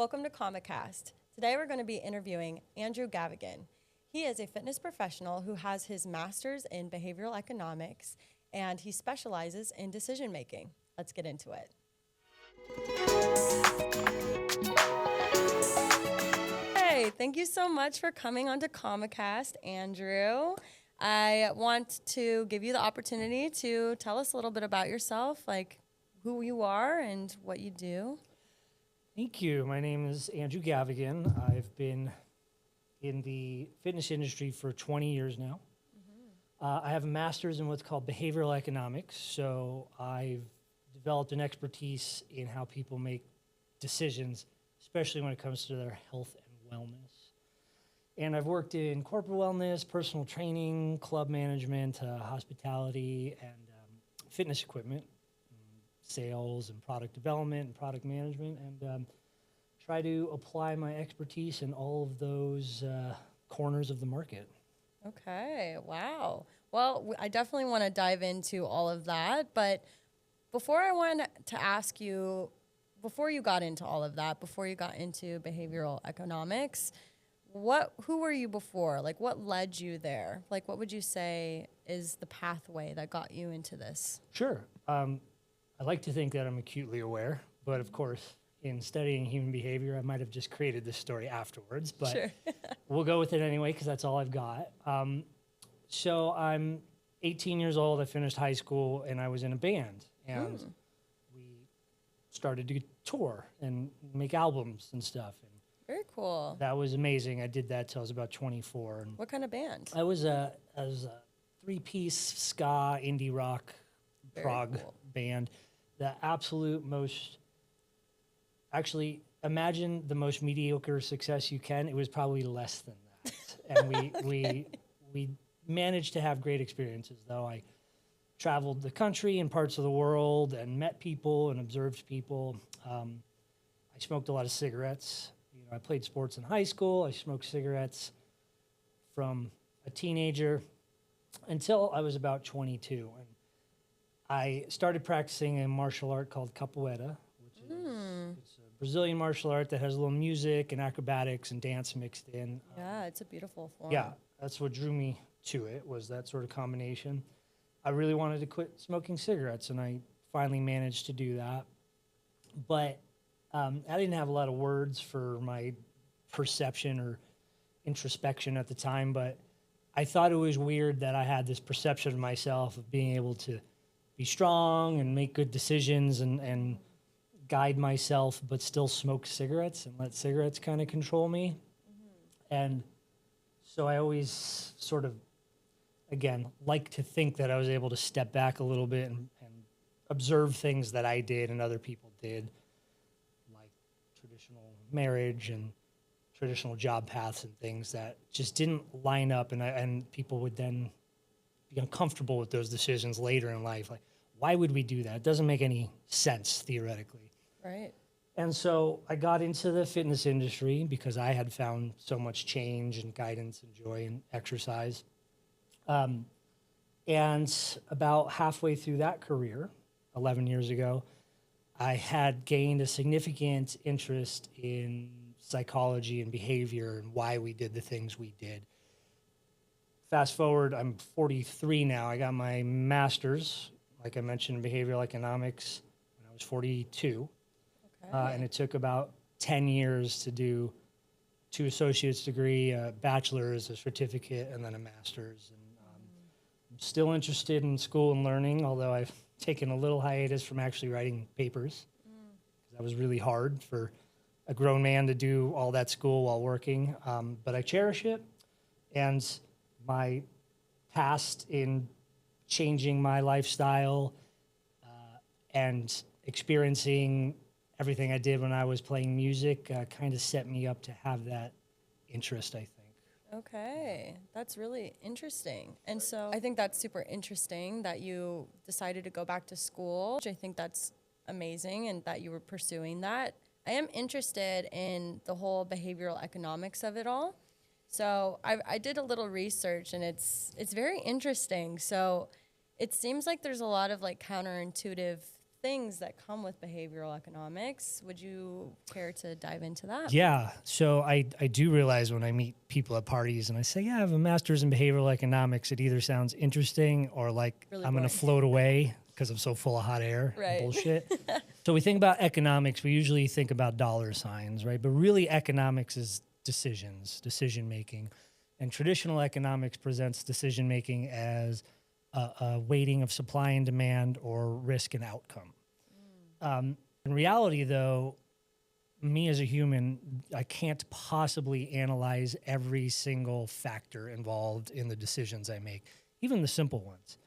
Welcome to Kama Kast. Today we're going to be interviewing Andrew Gavigan. He is a fitness professional who has his master's in behavioral economics, and he specializes in decision making. Let's get into it. Hey, thank you so much for coming on to Kama Kast, Andrew. I want to give you the opportunity to tell us a little bit about yourself, like who you are and what you do. Thank you. My name is Andrew Gavigan. I've been in the fitness industry for 20 years now. I have a master's in what's called behavioral economics, so I've developed an expertise in how people make decisions, especially when it comes to their health and wellness. And I've worked in corporate wellness, personal training, club management, hospitality, and fitness equipment, sales and product development and product management, and try to apply my expertise in all of those corners of the market. Okay, wow. Well, I definitely want to dive into all of that, but before I want to ask you, before you got into all of that, before you got into behavioral economics, who were you before? Like, what led you there? Like, what would you say is the pathway that got you into this? Sure. I like to think that I'm acutely aware, but of course, in studying human behavior, I might have just created this story afterwards, but Sure. we'll go with it anyway because that's all I've got. So I'm 18 years old. I finished high school, and I was in a band, and we started to tour and make albums and stuff. And Very cool. that was amazing. I did that till I was about 24. And What kind of band? I was a three-piece ska indie rock Very prog cool. band. The absolute most, actually, imagine the most mediocre success you can. It was probably less than that. And we managed to have great experiences, though. I traveled the country and parts of the world and met people and observed people. I smoked a lot of cigarettes. You know, I played sports in high school. I smoked cigarettes from a teenager until I was about 22. And I started practicing a martial art called capoeira, which is it's a Brazilian martial art that has a little music and acrobatics and dance mixed in. Yeah, it's a beautiful form. Yeah, that's what drew me to it, was that sort of combination. I really wanted to quit smoking cigarettes, and I finally managed to do that. But I didn't have a lot of words for my perception or introspection at the time, but I thought it was weird that I had this perception of myself of being able to be strong and make good decisions and guide myself, but still smoke cigarettes and let cigarettes kind of control me. And so I always sort of, again, like to think that I was able to step back a little bit and observe things that I did and other people did, like traditional marriage and traditional job paths and things that just didn't line up, and people would then be uncomfortable with those decisions later in life. Like, why would we do that? It doesn't make any sense theoretically. Right. And so I got into the fitness industry because I had found so much change and guidance and joy and exercise. And about halfway through that career, 11 years ago, I had gained a significant interest in psychology and behavior and why we did the things we did. Fast forward, I'm 43 now. I got my master's, like I mentioned, in behavioral economics when I was 42. Okay. And it took about 10 years to do 2 associate's degree, a bachelor's, a certificate, and then a master's. And I'm still interested in school and learning, although I've taken a little hiatus from actually writing papers. That was really hard for a grown man to do all that school while working. But I cherish it. And my past in changing my lifestyle and experiencing everything I did when I was playing music kind of set me up to have that interest, I think. Okay, that's really interesting. And so I think that's super interesting that you decided to go back to school, which I think that's amazing, and that you were pursuing that. I am interested in the whole behavioral economics of it all. So I did a little research, and it's very interesting. So it seems like there's a lot of like counterintuitive things that come with behavioral economics. Would you care to dive into that? Yeah. So I do realize when I meet people at parties and I say, yeah, I have a master's in behavioral economics, it either sounds interesting or like Really I'm going to boring. float away because I'm so full of hot air and Right. bullshit. So we think about economics, we usually think about dollar signs, right? But really economics is decision making. And traditional economics presents decision making as a weighting of supply and demand or risk and outcome. In reality, though, me as a human, I can't possibly analyze every single factor involved in the decisions I make, even the simple ones.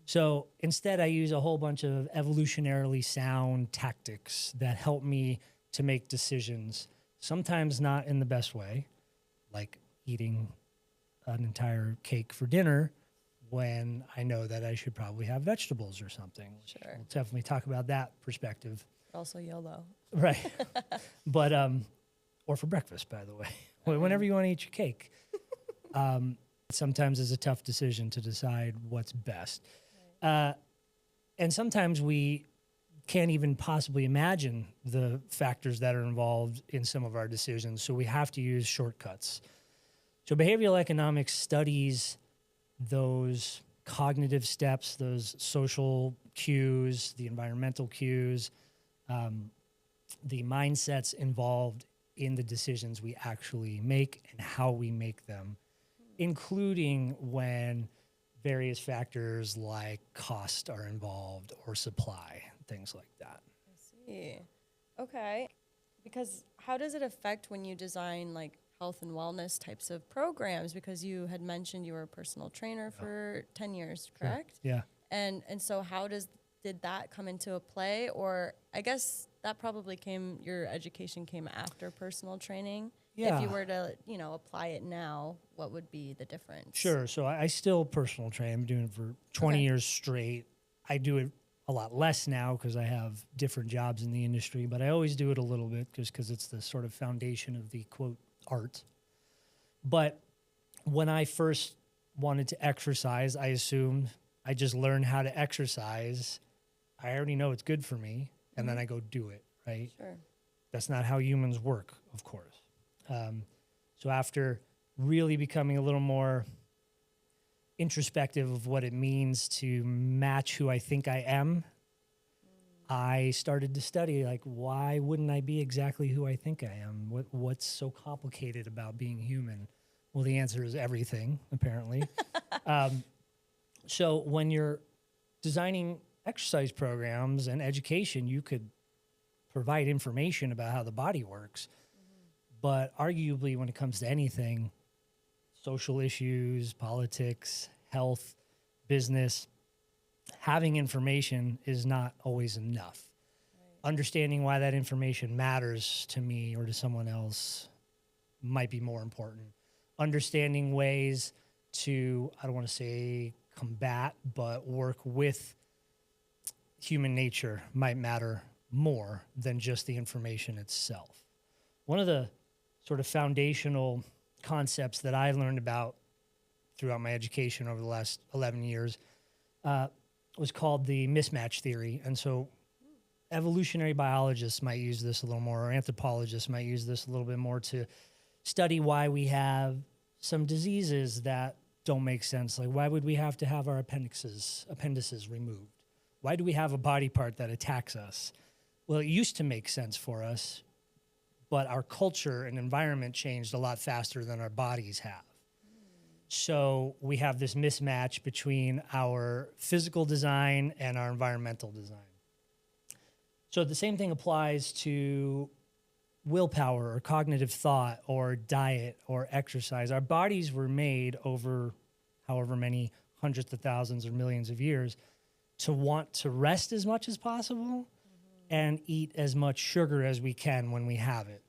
So instead, I use a whole bunch of evolutionarily sound tactics that help me to make decisions, sometimes not in the best way, like eating an entire cake for dinner when I know that I should probably have vegetables or something. Sure. We'll definitely talk about that perspective. Also YOLO. Right. But, or for breakfast, by the way, whenever you want to eat your cake. Sometimes it's a tough decision to decide what's best. And sometimes we can't even possibly imagine the factors that are involved in some of our decisions. So we have to use shortcuts. So behavioral economics studies those cognitive steps, those social cues, the environmental cues, the mindsets involved in the decisions we actually make and how we make them, including when various factors like cost are involved or supply, things like that. I see. Okay. Because how does it affect when you design like health and wellness types of programs? Because you had mentioned you were a personal trainer for 10 years, correct? Sure. Yeah. And so did that come into a play? Or I guess that probably your education came after personal training. Yeah. If you were to, apply it now, what would be the difference? Sure. So I still personal train. I'm doing it for 20 years straight. I do it a lot less now because I have different jobs in the industry, but I always do it a little bit just because it's the sort of foundation of the quote art. But when I first wanted to exercise, I assumed I just learned how to exercise. I already know it's good for me, and then I go do it, right? Sure. That's not how humans work, of course. So after really becoming a little more introspective of what it means to match who I think I am, I started to study, like, why wouldn't I be exactly who I think I am? What's so complicated about being human? Well, the answer is everything, apparently. So when you're designing exercise programs and education, you could provide information about how the body works. But arguably, when it comes to anything, social issues, politics, health, business, having information is not always enough. Right. Understanding why that information matters to me or to someone else might be more important. Understanding ways to, I don't want to say combat, but work with human nature might matter more than just the information itself. One of the sort of foundational concepts that I learned about throughout my education over the last 11 years was called the mismatch theory. And so evolutionary biologists might use this a little more, or anthropologists might use this a little bit more to study why we have some diseases that don't make sense. Like, why would we have to have our appendices removed? Why do we have a body part that attacks us? Well, it used to make sense for us, but our culture and environment changed a lot faster than our bodies have. So we have this mismatch between our physical design and our environmental design. So the same thing applies to willpower or cognitive thought or diet or exercise. Our bodies were made over however many hundreds of thousands or millions of years to want to rest as much as possible and eat as much sugar as we can when we have it,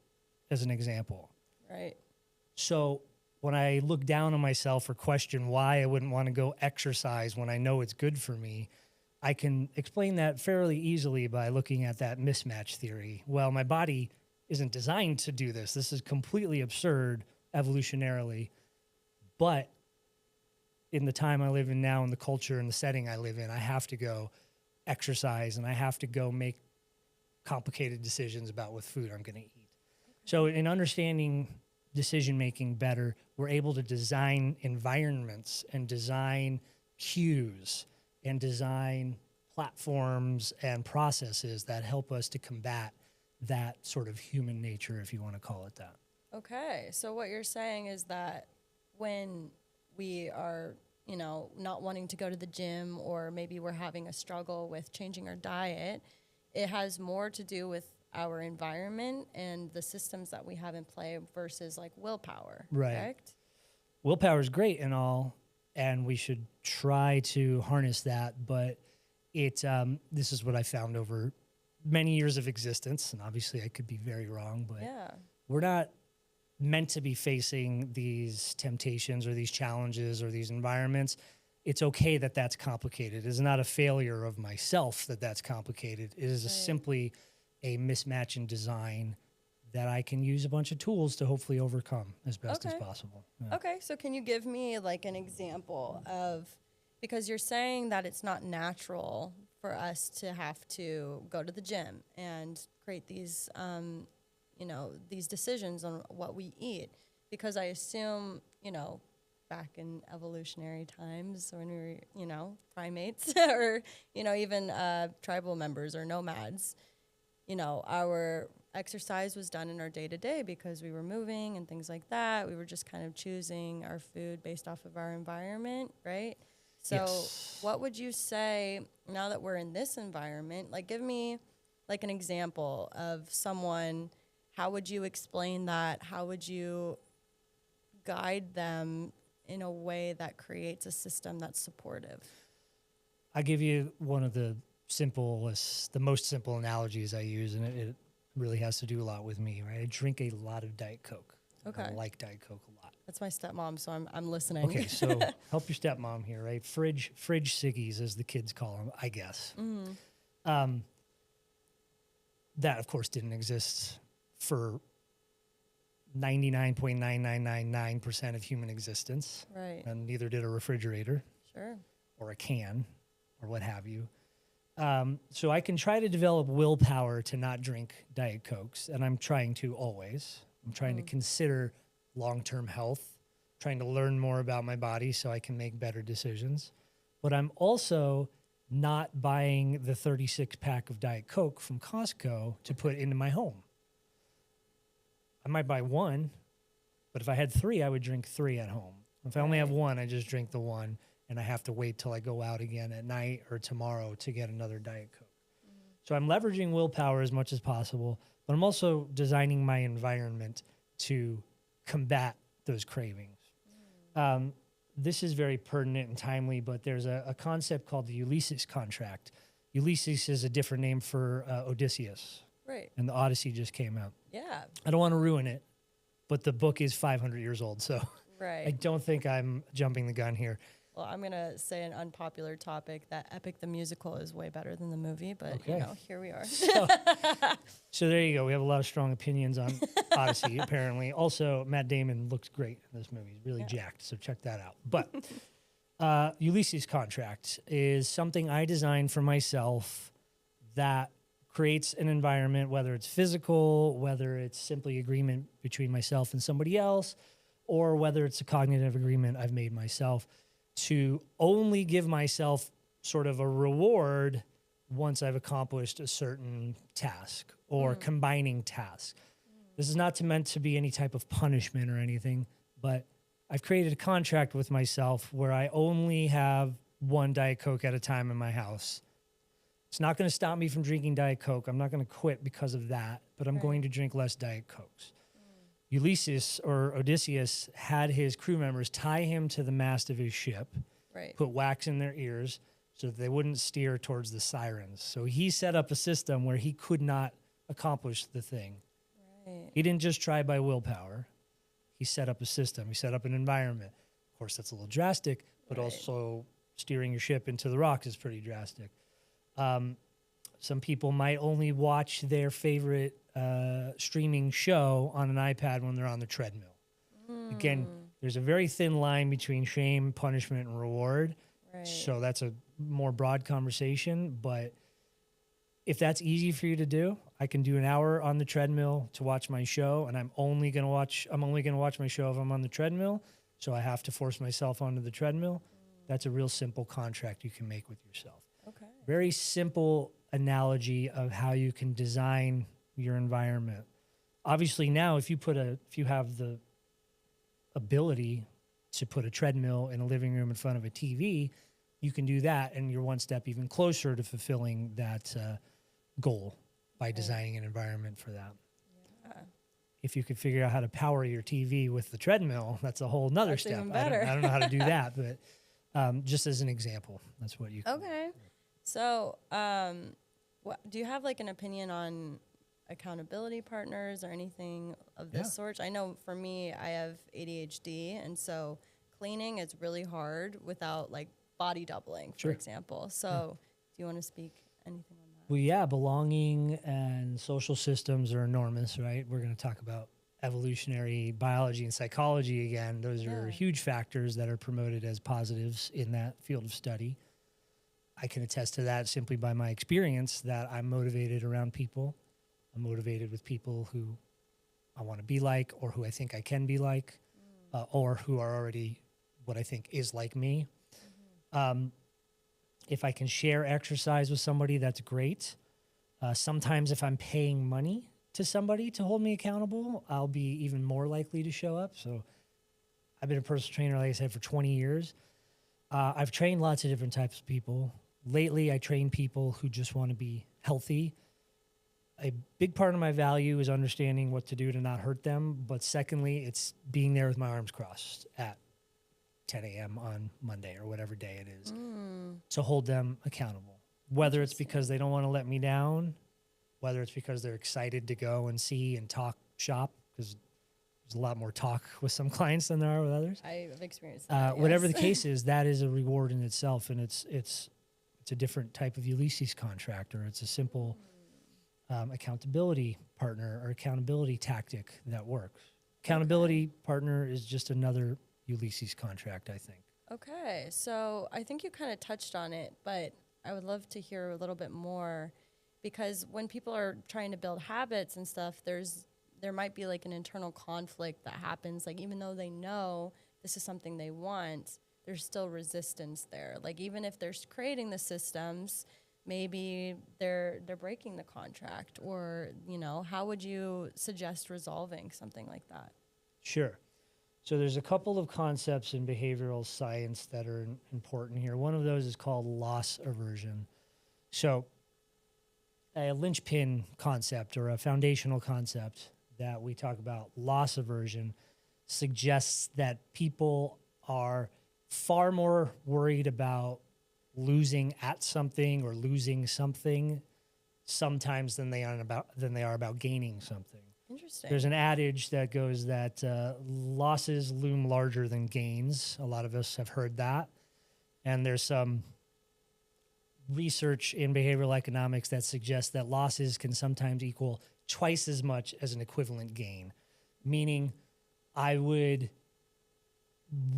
as an example. Right. So when I look down on myself or question why I wouldn't want to go exercise when I know it's good for me, I can explain that fairly easily by looking at that mismatch theory. Well, my body isn't designed to do this. This is completely absurd evolutionarily. But in the time I live in now, in the culture and the setting I live in, I have to go exercise and I have to go make complicated decisions about what food I'm going to eat. So in understanding decision making better, we're able to design environments and design cues and design platforms and processes that help us to combat that sort of human nature, if you want to call it that. Okay. So what you're saying is that when we are, you know, not wanting to go to the gym, or maybe we're having a struggle with changing our diet, it has more to do with our environment and the systems that we have in play versus like willpower, Right. correct? Willpower is great and all, and we should try to harness that. But this is what I found over many years of existence, and obviously I could be very wrong, but Yeah. we're not meant to be facing these temptations or these challenges or these environments. It's okay that that's complicated. It's not a failure of myself that that's complicated. It is simply a mismatch in design that I can use a bunch of tools to hopefully overcome as best as possible. Yeah. Okay, so can you give me like an example of, because you're saying that it's not natural for us to have to go to the gym and create these, you know, these decisions on what we eat, because I assume, you know, back in evolutionary times when we were, you know, primates or, you know, even tribal members or nomads, you know, our exercise was done in our day-to-day because we were moving and things like that. We were just kind of choosing our food based off of our environment, right? So Yes. what would you say now that we're in this environment? Like, give me like an example of someone. How would you explain that? How would you guide them in a way that creates a system that's supportive? I give you one of the most simple analogies I use, and it really has to do a lot with me, right? I drink a lot of Diet Coke. Okay. I like Diet Coke a lot. That's my stepmom, so I'm listening. Okay, so help your stepmom here, right? Fridge ciggies, as the kids call them, I guess. That, of course, didn't exist for 99.9999% of human existence. Right. And neither did a refrigerator Sure. or a can or what have you. So I can try to develop willpower to not drink Diet Cokes, and I'm trying to always. I'm trying to consider long-term health, trying to learn more about my body so I can make better decisions. But I'm also not buying the 36-pack of Diet Coke from Costco to put into my home. I might buy one, but if I had three, I would drink three at home. If I only have one, I just drink the one, and I have to wait till I go out again at night or tomorrow to get another Diet Coke. So I'm leveraging willpower as much as possible, but I'm also designing my environment to combat those cravings. This is very pertinent and timely, but there's a concept called the Ulysses Contract. Ulysses is a different name for Odysseus. Right. And the Odyssey just came out. Yeah. I don't want to ruin it, but the book is 500 years old, so Right. I don't think I'm jumping the gun here. Well, I'm going to say an unpopular topic that Epic the Musical is way better than the movie, but, Okay. you know, here we are. So there you go. We have a lot of strong opinions on Odyssey, apparently. Also, Matt Damon looks great in this movie. He's really jacked, so check that out. But Ulysses Contract is something I designed for myself that creates an environment, whether it's physical, whether it's simply agreement between myself and somebody else, or whether it's a cognitive agreement I've made myself, to only give myself sort of a reward once I've accomplished a certain task or combining tasks. This is not meant to be any type of punishment or anything, but I've created a contract with myself where I only have one Diet Coke at a time in my house. It's not going to stop me from drinking Diet Coke. I'm not going to quit because of that, but I'm going to drink less Diet Cokes. Ulysses or Odysseus had his crew members tie him to the mast of his ship, Right. put wax in their ears so that they wouldn't steer towards the sirens. So he set up a system where he could not accomplish the thing. Right. He didn't just try by willpower. He set up a system. He set up an environment. Of course, that's a little drastic, but Right. also steering your ship into the rocks is pretty drastic. Some people might only watch their favorite streaming show on an iPad when they're on the treadmill. Again, there's a very thin line between shame, punishment, and reward. Right. So that's a more broad conversation, but if that's easy for you to do, I can do an hour on the treadmill to watch my show, and I'm only going to watch my show if I'm on the treadmill, so I have to force myself onto the treadmill. That's a real simple contract you can make with yourself. Okay. Very simple analogy of how you can design your environment. Obviously now if you have the ability to put a treadmill in a living room in front of a TV, you can do that, and you're one step even closer to fulfilling that goal by designing an environment for that. Yeah. If you could figure out how to power your TV with the treadmill, that's a whole nother That's step. even better. I don't know how to do that, but just as an example, that's what you can Okay. So, do you have like an opinion on accountability partners or anything of this sort? I know for me, I have ADHD, and so cleaning is really hard without like body doubling, for example. So, do you want to speak anything on that? Well, yeah, belonging and social systems are enormous, right? We're going to talk about evolutionary biology and psychology again. Those are huge factors that are promoted as positives in that field of study. I can attest to that simply by my experience that I'm motivated around people. I'm motivated with people who I want to be like, or who I think I can be like, or who are already what I think is like me. If I can share exercise with somebody, that's great. Sometimes if I'm paying money to somebody to hold me accountable, I'll be even more likely to show up. So I've been a personal trainer, like I said, for 20 years. I've trained lots of different types of people. Lately, I train people who just want to be healthy. A big part of my value is understanding what to do to not hurt them. But secondly, it's being there with my arms crossed at 10 a.m. on Monday or whatever day it is to hold them accountable. Whether it's because they don't want to let me down, whether it's because they're excited to go and see and talk shop, because there's a lot more talk with some clients than there are with others. I've experienced that. Whatever the case is, that is a reward in itself, and it's a different type of Ulysses contract, or it's a simple accountability partner or accountability tactic that works. Accountability partner is just another Ulysses contract, I think. Okay, so I think you kind of touched on it, but I would love to hear a little bit more, because when people are trying to build habits and stuff, there might be like an internal conflict that happens. Like even though they know this is something they want, there's still resistance there. Like even if they're creating the systems, maybe they're breaking the contract, or how would you suggest resolving something like that? Sure. So there's a couple of concepts in behavioral science that are important here. One of those is called loss aversion. So a linchpin concept or a foundational concept that we talk about, loss aversion, suggests that people are far more worried about losing at something or losing something sometimes than they are about gaining something. Interesting. There's an adage that goes that losses loom larger than gains. A lot of us have heard that. And there's some research in behavioral economics that suggests that losses can sometimes equal twice as much as an equivalent gain. Meaning, I would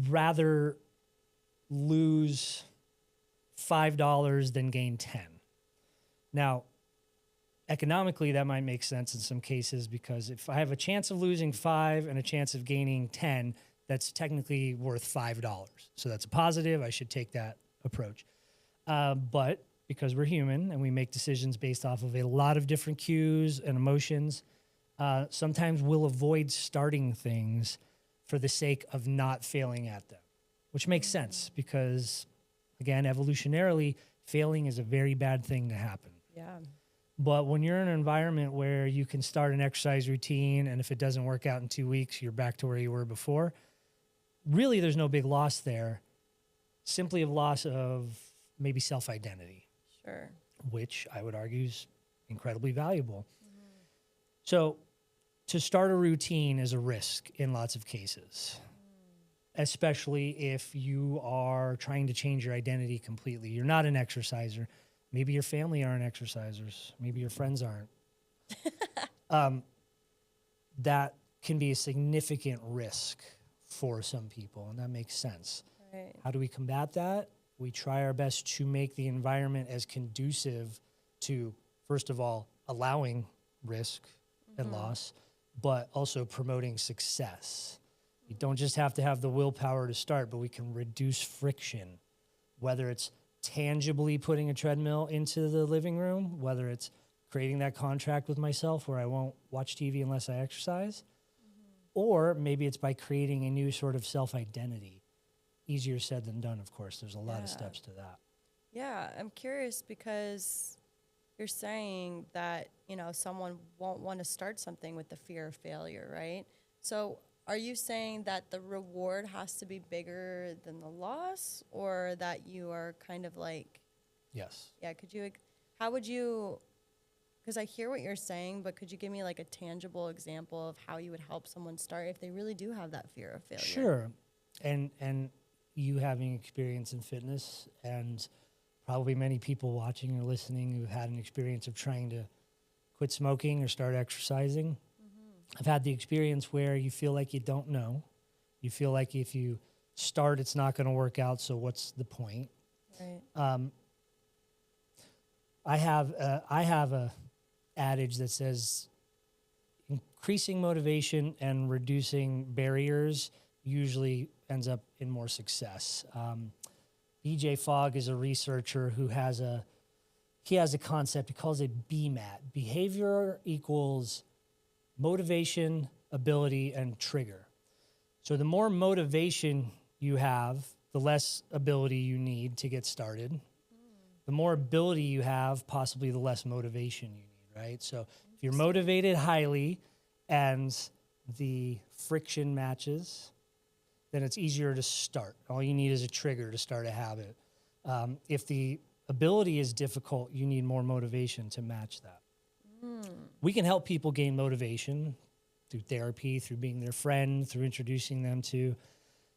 rather lose $5 than gain 10. Now, economically, that might make sense in some cases, because if I have a chance of losing 5 and a chance of gaining 10, that's technically worth $5. So that's a positive. I should take that approach. But because we're human and we make decisions based off of a lot of different cues and emotions, sometimes we'll avoid starting things for the sake of not failing at them, which makes sense because, again, evolutionarily, failing is a very bad thing to happen. Yeah. But when you're in an environment where you can start an exercise routine, and if it doesn't work out in 2 weeks, you're back to where you were before, really there's no big loss there, simply a loss of maybe self-identity. Sure. Which I would argue is incredibly valuable. Mm-hmm. So to start a routine is a risk in lots of cases, especially if you are trying to change your identity completely. You're not an exerciser. Maybe your family aren't exercisers. Maybe your friends aren't. That can be a significant risk for some people, and that makes sense. Right. How do we combat that? We try our best to make the environment as conducive to, first of all, allowing risk and loss, but also promoting success. You don't just have to have the willpower to start, but we can reduce friction, whether it's tangibly putting a treadmill into the living room, whether it's creating that contract with myself where I won't watch TV unless I exercise, or maybe it's by creating a new sort of self-identity. Easier said than done, of course. There's a lot of steps to that. Yeah, I'm curious because you're saying that, you know, someone won't want to start something with the fear of failure, right? So are you saying that the reward has to be bigger than the loss, or that you are kind of like, Yes. yeah, how would you, because I hear what you're saying, but could you give me like a tangible example of how you would help someone start if they really do have that fear of failure? Sure. And you having experience in fitness, and probably many people watching or listening who've had an experience of trying to quit smoking or start exercising. I've had the experience where you feel like you don't know. You feel like if you start, it's not going to work out, so what's the point? Right. I have a adage that says increasing motivation and reducing barriers usually ends up in more success. BJ Fogg is a researcher who has a concept. He calls it BMAT. Behavior equals motivation, ability, and trigger. So the more motivation you have, the less ability you need to get started. The more ability you have, possibly the less motivation you need, right? So if you're motivated highly and the friction matches, then it's easier to start. All you need is a trigger to start a habit. If the ability is difficult, you need more motivation to match that. We can help people gain motivation through therapy, through being their friend, through introducing them to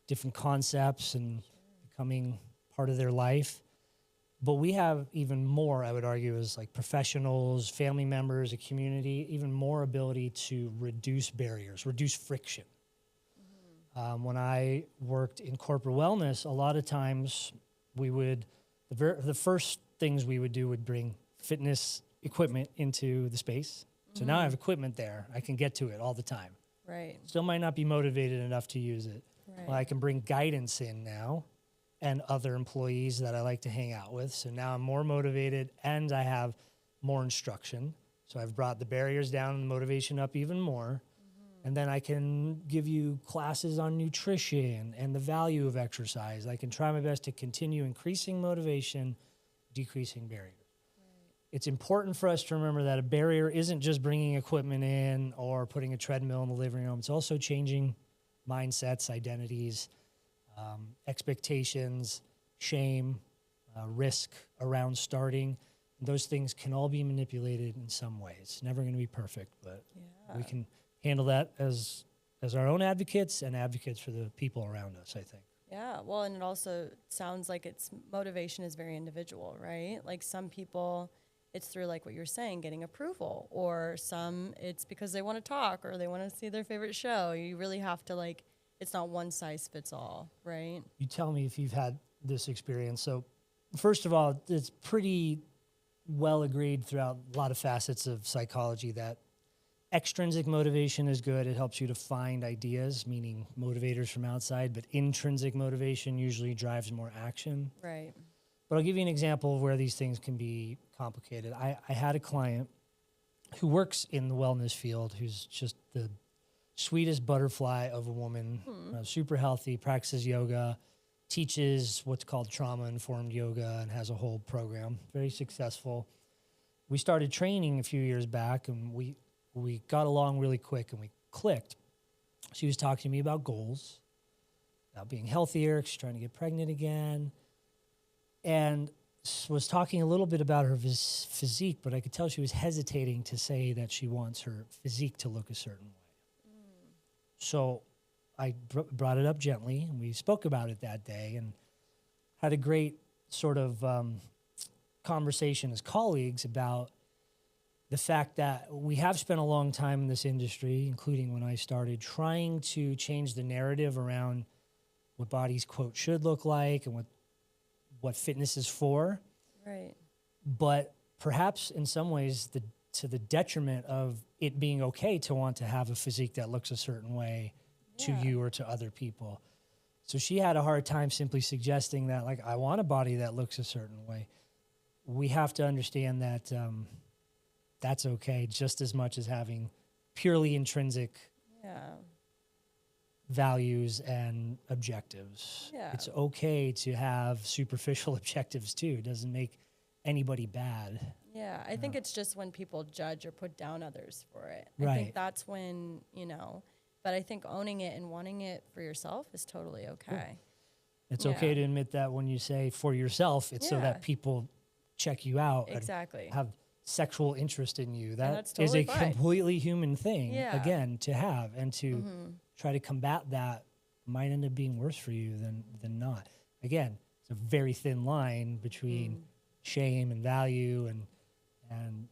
different concepts and becoming part of their life. But we have even more, I would argue, as like professionals, family members, a community, even more ability to reduce barriers, reduce friction. When I worked in corporate wellness, a lot of times we would, the first things we would do would bring fitness equipment into the space. So now I have equipment there. I can get to it all the time. Right. Still might not be motivated enough to use it. Right. Well, I can bring guidance in now and other employees that I like to hang out with. So now I'm more motivated and I have more instruction. So I've brought the barriers down and the motivation up even more. And then I can give you classes on nutrition and the value of exercise. I can try my best to continue increasing motivation, decreasing barriers. It's important for us to remember that a barrier isn't just bringing equipment in or putting a treadmill in the living room. It's also changing mindsets, identities, expectations, shame, risk around starting. Those things can all be manipulated in some way. It's never going to be perfect, but we can handle that as our own advocates and advocates for the people around us, I think. Yeah, well, and it also sounds like its motivation is very individual, right? Like some people, it's through like what you're saying, getting approval, or some it's because they want to talk or they want to see their favorite show. You really have to like, it's not one size fits all, right? You tell me if you've had this experience. So first of all, it's pretty well agreed throughout a lot of facets of psychology that extrinsic motivation is good. It helps you to find ideas, meaning motivators from outside, but intrinsic motivation usually drives more action. Right. But I'll give you an example of where these things can be complicated. I had a client who works in the wellness field who's just the sweetest butterfly of a woman, super healthy, practices yoga, teaches what's called trauma-informed yoga, and has a whole program, very successful. We started training a few years back, and we got along really quick, and we clicked. She was talking to me about goals, about being healthier, she's trying to get pregnant again, and was talking a little bit about her physique, but I could tell she was hesitating to say that she wants her physique to look a certain way. So I brought it up gently, and we spoke about it that day and had a great sort of conversation as colleagues about the fact that we have spent a long time in this industry, including when I started, trying to change the narrative around what bodies, quote, should look like and what fitness is for, Right. but perhaps in some ways to the detriment of it being okay to want to have a physique that looks a certain way to Yeah. you or to other people. So she had a hard time simply suggesting that, like, I want a body that looks a certain way. We have to understand that that's okay just as much as having purely intrinsic Yeah. values and objectives. Yeah. It's okay to have superficial objectives too. It doesn't make anybody bad. Yeah, I think it's just when people judge or put down others for it. I Right. think that's when, but I think owning it and wanting it for yourself is totally okay. It's Yeah. okay to admit that when you say for yourself, it's so Yeah. that people check you out Exactly. and have sexual interest in you. that's That is totally a fine. completely human thing, Yeah. again, to have, and to try to combat that might end up being worse for you than not. Again, it's a very thin line between shame and value and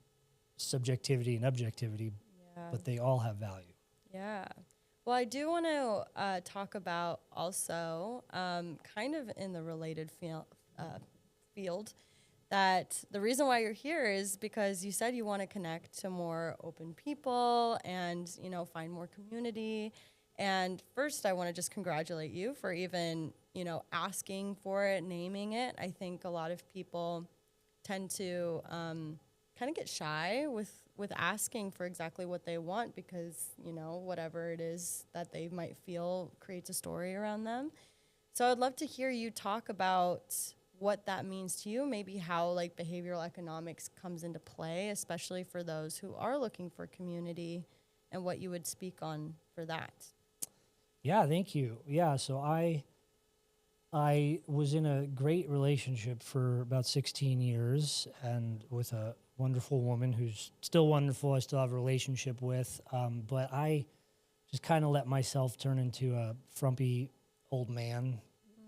subjectivity and objectivity, Yeah. but they all have value. Yeah. Well, I do want to talk about also, kind of in the related field, that the reason why you're here is because you said you want to connect to more open people and, find more community. And first, I want to just congratulate you for even, asking for it, naming it. I think a lot of people tend to kind of get shy with asking for exactly what they want because, whatever it is that they might feel creates a story around them. So I'd love to hear you talk about what that means to you, maybe how like behavioral economics comes into play, especially for those who are looking for community, and what you would speak on for that. Yeah, thank you. Yeah, so I was in a great relationship for about 16 years and with a wonderful woman who's still wonderful. I still have a relationship with, but I just kind of let myself turn into a frumpy old man,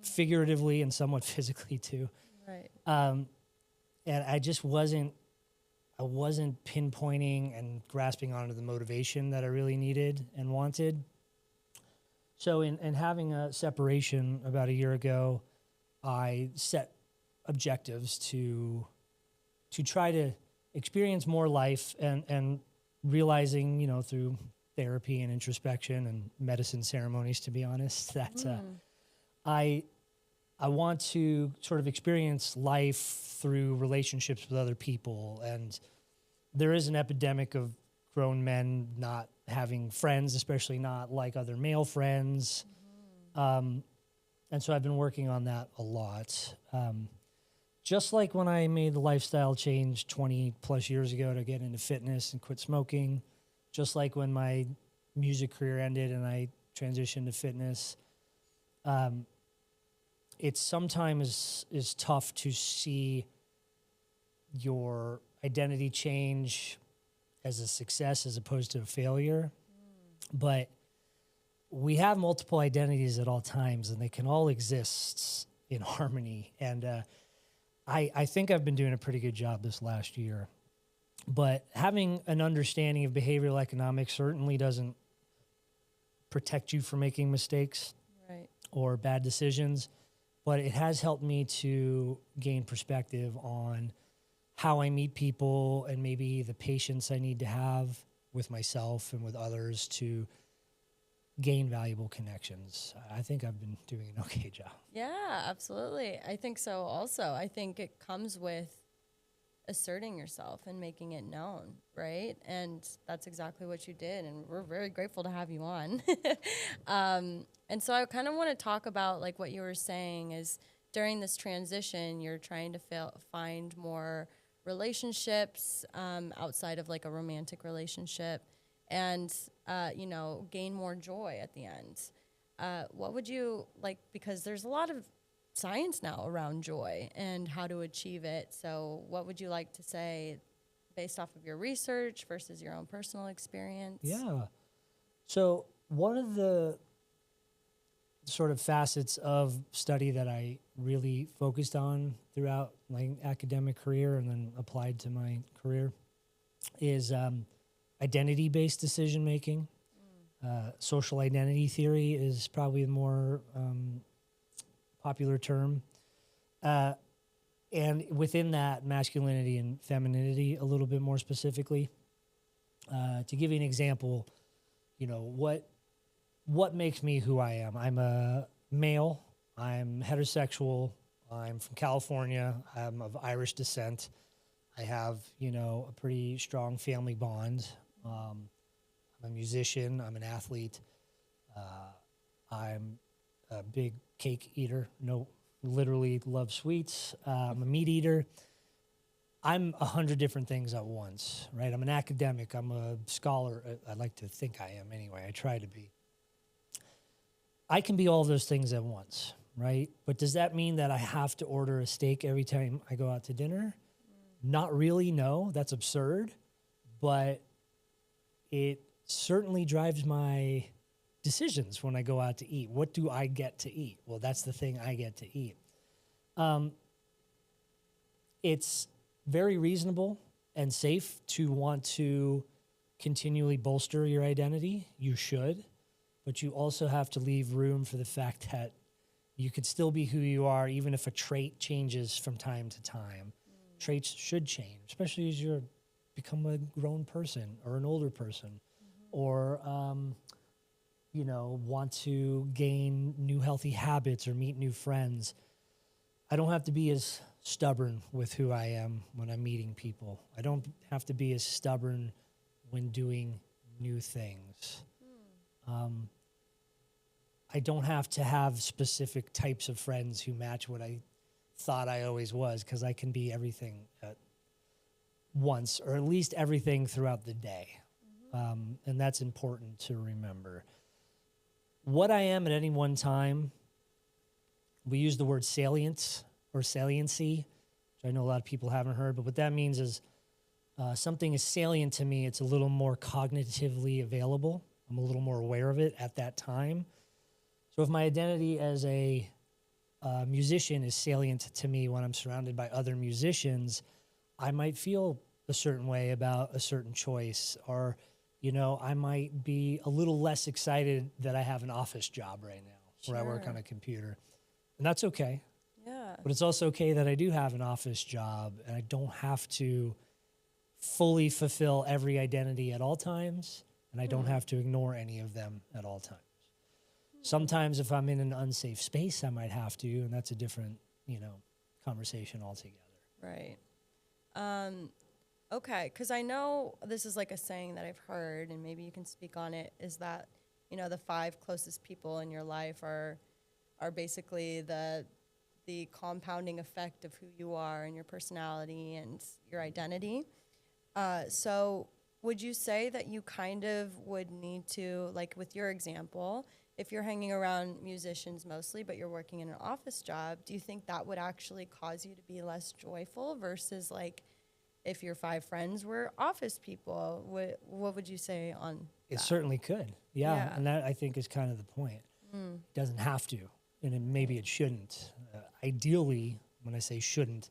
figuratively and somewhat physically too. Right. And I just wasn't pinpointing and grasping onto the motivation that I really needed and wanted. So in having a separation about a year ago, I set objectives to try to experience more life and realizing, through therapy and introspection and medicine ceremonies, to be honest, that I want to sort of experience life through relationships with other people. And there is an epidemic of grown men not having friends, especially not like other male friends. And so I've been working on that a lot. Just like when I made the lifestyle change 20 plus years ago to get into fitness and quit smoking, just like when my music career ended and I transitioned to fitness, it sometimes is tough to see your identity change as a success as opposed to a failure. But we have multiple identities at all times, and they can all exist in harmony. And I think I've been doing a pretty good job this last year. But having an understanding of behavioral economics certainly doesn't protect you from making mistakes Right. or bad decisions, but it has helped me to gain perspective on how I meet people and maybe the patience I need to have with myself and with others to gain valuable connections. I think I've been doing an okay job. Yeah, absolutely. I think so also. I think it comes with asserting yourself and making it known, right? And that's exactly what you did, and we're very grateful to have you on. And so I kind of want to talk about like what you were saying is during this transition, you're trying to find more relationships outside of like a romantic relationship and, gain more joy at the end. What would you like, because there's a lot of science now around joy and how to achieve it. So what would you like to say based off of your research versus your own personal experience? Yeah. So one of the sort of facets of study that I really focused on throughout my academic career and then applied to my career is identity-based decision-making. Social identity theory is probably the more popular term. And within that, masculinity and femininity, a little bit more specifically. To give you an example, you know, what makes me who I am? I'm a male. I'm heterosexual. I'm from California. I'm of Irish descent. I have, you know, a pretty strong family bond. I'm a musician. I'm an athlete. I'm a big cake eater. No, literally love sweets. I'm a meat eater. I'm 100 different things at once, right? I'm an academic. I'm a scholar. I like to think I am anyway. I try to be. I can be all of those things at once, right? But does that mean that I have to order a steak every time I go out to dinner? Not really, no. That's absurd. But it certainly drives my decisions when I go out to eat. What do I get to eat? Well, that's the thing I get to eat. It's very reasonable and safe to want to continually bolster your identity. You should, but you also have to leave room for the fact that you could still be who you are, even if a trait changes from time to time. Traits should change, especially as you become a grown person or an older person, or you know, want to gain new healthy habits or meet new friends. I don't have to be as stubborn with who I am when I'm meeting people. I don't have to be as stubborn when doing new things. I don't have to have specific types of friends who match what I thought I always was, because I can be everything at once, or at least everything throughout the day. And that's important to remember. What I am at any one time, we use the word salience or saliency, which I know a lot of people haven't heard, but what that means is something is salient to me. It's a little more cognitively available. I'm a little more aware of it at that time. So if my identity as a musician is salient to me when I'm surrounded by other musicians, I might feel a certain way about a certain choice, or, you know, I might be a little less excited that I have an office job right now where I work on a computer. And that's okay. Yeah. But it's also okay that I do have an office job and I don't have to fully fulfill every identity at all times, and I don't have to ignore any of them at all times. Sometimes if I'm in an unsafe space, I might have to, and that's a different, you know, conversation altogether. Right. Okay, because I know this is like a saying that I've heard, and maybe you can speak on it, is that, you know, the 5 closest people in your life are basically the compounding effect of who you are and your personality and your identity. So would you say that you kind of would need to, like with your example, if you're hanging around musicians mostly, but you're working in an office job, do you think that would actually cause you to be less joyful versus like if your 5 friends were office people? What would you say on It that? certainly could. Yeah. And that, I think, is kind of the point. It doesn't have to, and maybe it shouldn't. Ideally, when I say shouldn't,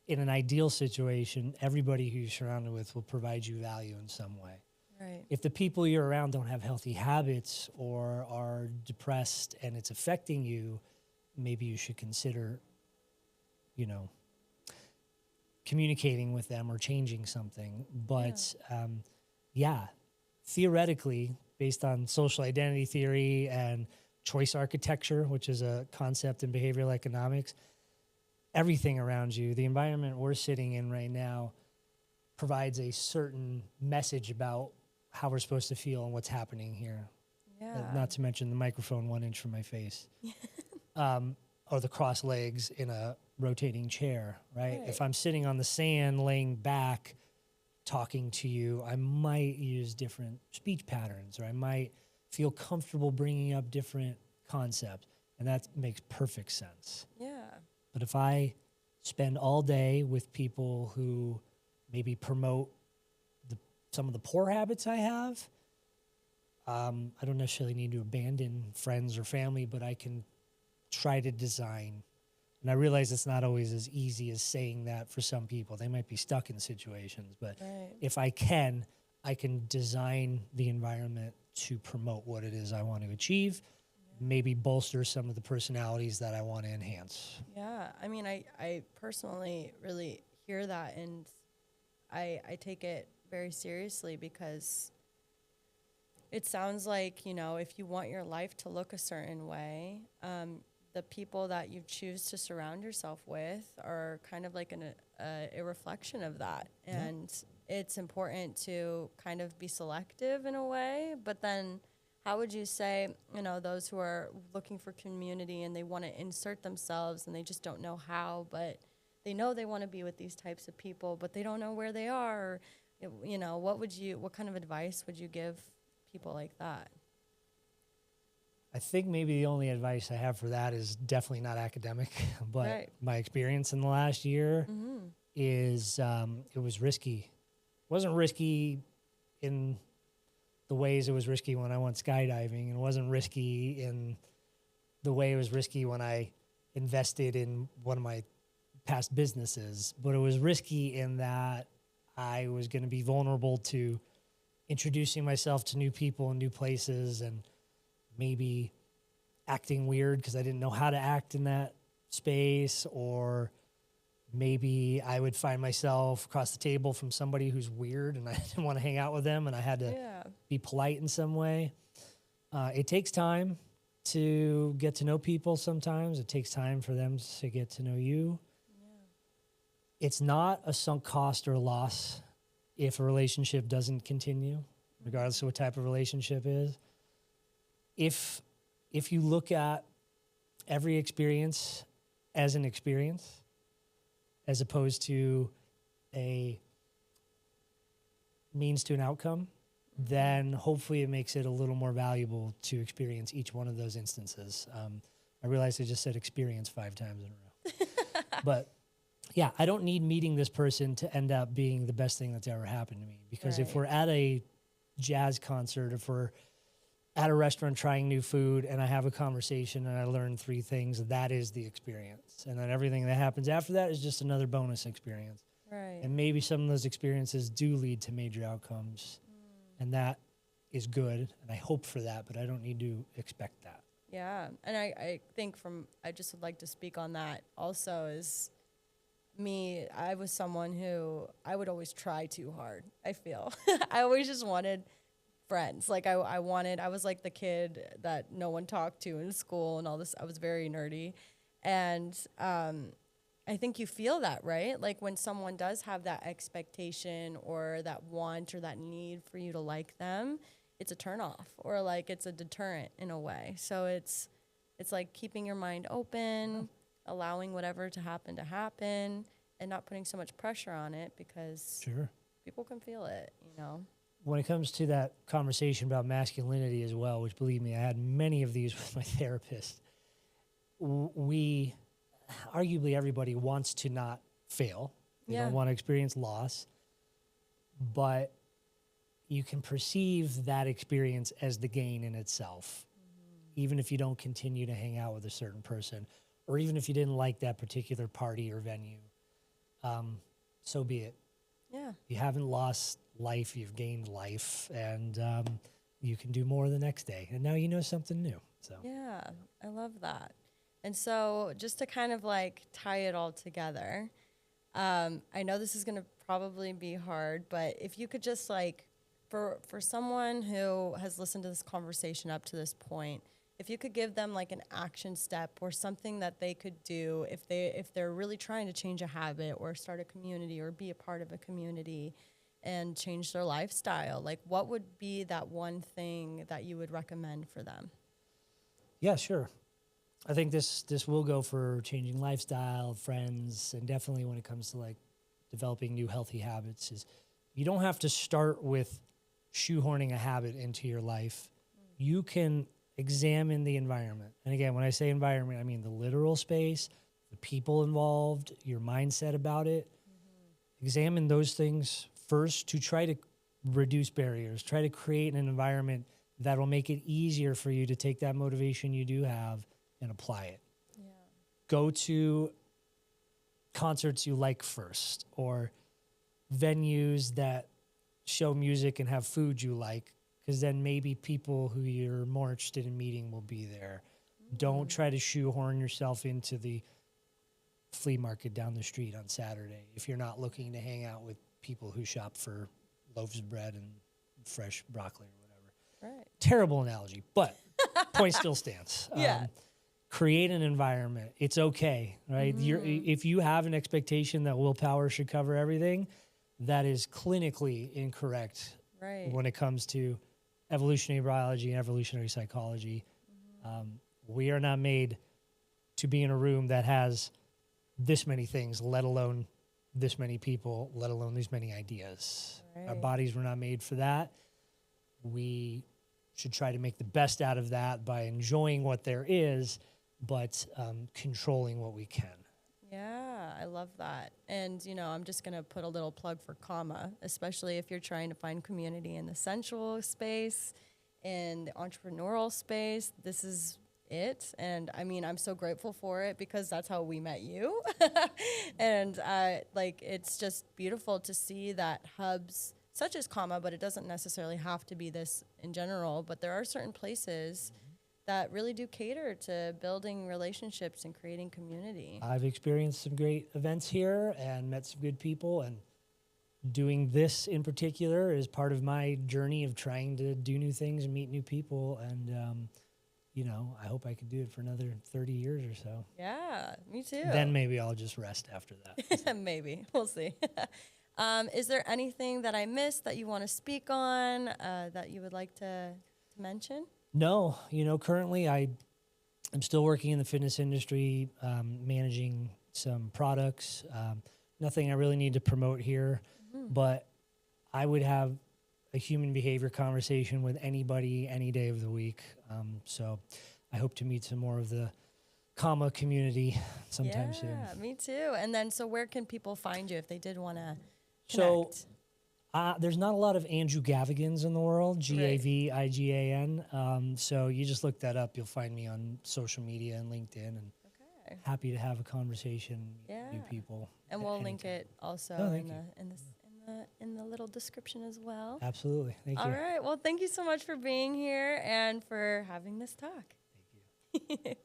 in an ideal situation, everybody who you're surrounded with will provide you value in some way. Right. If the people you're around don't have healthy habits or are depressed and it's affecting you, maybe you should consider, you know, communicating with them or changing something. But theoretically, based on social identity theory and choice architecture, which is a concept in behavioral economics, everything around you, the environment we're sitting in right now, provides a certain message about how we're supposed to feel and what's happening here. Yeah. Not to mention the microphone 1 inch from my face. Or the cross legs in a rotating chair, right? If I'm sitting on the sand, laying back, talking to you, I might use different speech patterns, or I might feel comfortable bringing up different concepts. And that makes perfect sense. Yeah. But if I spend all day with people who maybe promote some of the poor habits I have, I don't necessarily need to abandon friends or family, but I can try to design. And I realize it's not always as easy as saying that for some people. They might be stuck in situations, but if I can design the environment to promote what it is I want to achieve, maybe bolster some of the personalities that I want to enhance. Yeah. I mean, I personally really hear that, and I take it very seriously because it sounds like, you know, if you want your life to look a certain way, the people that you choose to surround yourself with are kind of like a reflection of that. And it's important to kind of be selective in a way. But then how would you say, you know, those who are looking for community and they want to insert themselves and they just don't know how, but they know they want to be with these types of people, but they don't know where they are. You know, what kind of advice would you give people like that? I think maybe the only advice I have for that is definitely not academic, but Right. my experience in the last year is it was risky. It wasn't risky in the ways it was risky when I went skydiving, and it wasn't risky in the way it was risky when I invested in one of my past businesses, but it was risky in that I was going to be vulnerable to introducing myself to new people and new places, and maybe acting weird because I didn't know how to act in that space, or maybe I would find myself across the table from somebody who's weird and I didn't want to hang out with them, and I had to be polite in some way. It takes time to get to know people sometimes. It takes time for them to get to know you. It's not a sunk cost or loss if a relationship doesn't continue, regardless of what type of relationship is. If you look at every experience as an experience, as opposed to a means to an outcome, then hopefully it makes it a little more valuable to experience each one of those instances. I realized I just said experience 5 times in a row. But yeah, I don't need meeting this person to end up being the best thing that's ever happened to me. Because if we're at a jazz concert, if we're at a restaurant trying new food and I have a conversation and I learn 3 things, that is the experience. And then everything that happens after that is just another bonus experience. Right. And maybe some of those experiences do lead to major outcomes. And that is good. And I hope for that, but I don't need to expect that. Yeah. And I think I just would like to speak on that also is me. I was someone who I would always try too hard, I feel. I always just wanted friends. Like I was like the kid that no one talked to in school and all this. I was very nerdy. And I think you feel that, right? Like when someone does have that expectation or that want or that need for you to like them, it's a turnoff or like it's a deterrent in a way. So it's like keeping your mind open, allowing whatever to happen, and not putting so much pressure on it because people can feel it, you know? When it comes to that conversation about masculinity as well, which believe me, I had many of these with my therapist, arguably everybody wants to not fail. They don't want to experience loss, but you can perceive that experience as the gain in itself, even if you don't continue to hang out with a certain person, or even if you didn't like that particular party or venue. So be it. Yeah. You haven't lost life, you've gained life, and you can do more the next day. And now you know something new. So yeah, I love that. And so just to kind of like tie it all together, I know this is going to probably be hard, but if you could just like, for someone who has listened to this conversation up to this point, if you could give them like an action step or something that they could do if they're really trying to change a habit or start a community or be a part of a community and change their lifestyle, like what would be that one thing that you would recommend for them? yeah, sure. I think this will go for changing lifestyle, friends, and definitely when it comes to like developing new healthy habits is you don't have to start with shoehorning a habit into your life. You can examine the environment. And again, when I say environment, I mean the literal space, the people involved, your mindset about it. Examine those things first to try to reduce barriers, try to create an environment that will make it easier for you to take that motivation you do have and apply it. Yeah. Go to concerts you like first, or venues that show music and have food you like, because then maybe people who you're more interested in meeting will be there. Don't try to shoehorn yourself into the flea market down the street on Saturday if you're not looking to hang out with people who shop for loaves of bread and fresh broccoli or whatever. Right. Terrible analogy, but point still stands. Yeah. Create an environment. It's okay, right? If you have an expectation that willpower should cover everything, that is clinically incorrect Right. when it comes to evolutionary biology and evolutionary psychology. We are not made to be in a room that has this many things, let alone this many people, let alone these many ideas. Our Right. bodies were not made for that. We should try to make the best out of that by enjoying what there is, but controlling what we can. Yeah, I love that. And, I'm just going to put a little plug for Kama, especially if you're trying to find community in the sensual space, in the entrepreneurial space. This is it. And I mean, I'm so grateful for it because that's how we met you. And it's just beautiful to see that hubs such as Kama, but it doesn't necessarily have to be this in general, but there are certain places that really do cater to building relationships and creating community. I've experienced some great events here and met some good people, and doing this in particular is part of my journey of trying to do new things and meet new people. And, I hope I can do it for another 30 years or so. Yeah, me too. Then maybe I'll just rest after that. Maybe. We'll see. Is there anything that I missed that you want to speak on that you would like to mention? No, currently I'm still working in the fitness industry, managing some products. Nothing I really need to promote here, but I would have a human behavior conversation with anybody any day of the week. So I hope to meet some more of the Kama community sometime soon. Yeah, me too. And then, so where can people find you if they did want to So connect? there's not a lot of Andrew Gavigans in the world, Gavigan. So you just look that up. You'll find me on social media and LinkedIn, and Okay. happy to have a conversation, meet Yeah. new people. And we'll link it also Oh, in thank in the little description as well. Absolutely. Thank All you. right. Well, thank you so much for being here and for having this talk. Thank you.